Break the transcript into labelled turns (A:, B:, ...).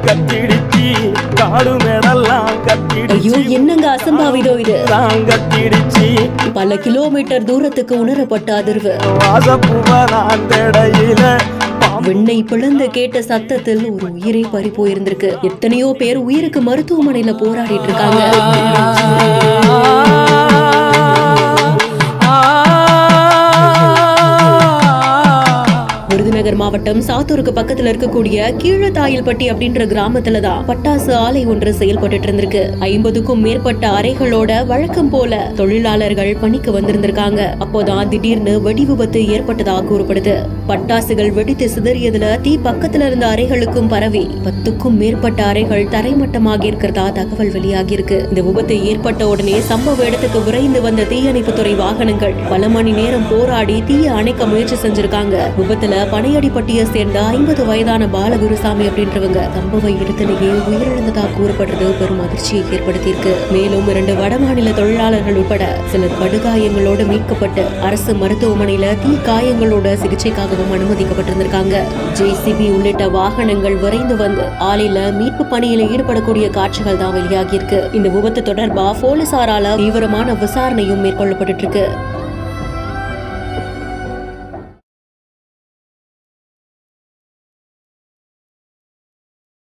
A: கத்திடுச்சு காடு மேடெல்லாம் கத்திடுச்சு.
B: ஐயோ என்னங்க அசம்பாவிதம் இது.
A: கத்திடுச்சு
B: பல கிலோமீட்டர் தூரத்துக்கு உணரப்பட்ட அதிர்வு.
A: வாசப்பூவதான் தடையில
B: விண்ணை பிளந்து கேட்ட சத்தத்தில் ஒரு உயிரை பறி போயிருந்திருக்கு. எத்தனையோ பேர் உயிருக்கு மருத்துவமனையில போராடிட்டு இருக்காங்க. விருதுநகர் மாவட்டம் சாத்தூருக்கு பக்கத்துல இருக்கக்கூடிய கீழத்தாயில்பட்டி அப்படின்ற கிராமத்துலதான் பட்டாசு ஆலை ஒன்று செயல்பட்டு இருந்திருக்கு. 50க்கும் மேற்பட்ட அறைகளோட வழக்கம் போல தொழிலாளர்கள் பணிக்கு வந்திருந்திருக்காங்க. அப்போதான் திடீர்னு வெடி விபத்து ஏற்பட்டதா கூறப்படுது. பட்டாசுகள் வெடித்து சிதறியதுல தீ பக்கத்துல இருந்த அறைகளுக்கும் பரவி 10க்கும் மேற்பட்ட அறைகள் தரைமட்டமாக இருக்கிறதா தகவல் வெளியாகி இருக்கு. இந்த விபத்து ஏற்பட்ட உடனே சம்பவ இடத்துக்கு விரைந்து வந்த தீயணைப்புத்துறை வாகனங்கள் பல மணி நேரம் போராடி தீயை அணைக்க முயற்சி செஞ்சிருக்காங்க. விபத்துல பனையடிப்பட்டியை சேர்ந்த 50 வயதான பாலகுருசாமி அப்படின்றவங்க சம்பவ இடத்திலேயே உயிரிழந்ததா கூறப்படுறது பெரும் அதிர்ச்சியை ஏற்படுத்தியிருக்கு. மேலும் 2 வடமாநில தொழிலாளர்கள் உட்பட சிலர் படுகாயங்களோடு மீட்கப்பட்டு அரசு மருத்துவமனையில தீ காயங்களோட சிகிச்சைக்காகவும் அனுமதிக்கப்பட்டிருந்திருக்காங்க. JCB உள்ளிட்ட வாகனங்கள் விரைந்து வந்து ஆலையில மீட்பு பணியில ஈடுபடக்கூடிய காட்சிகள் தான் வெளியாகி இருக்கு. இந்த விபத்து தொடர்பா போலீசாரால தீவிரமான விசாரணையும் மேற்கொள்ளப்பட்டு இருக்கு.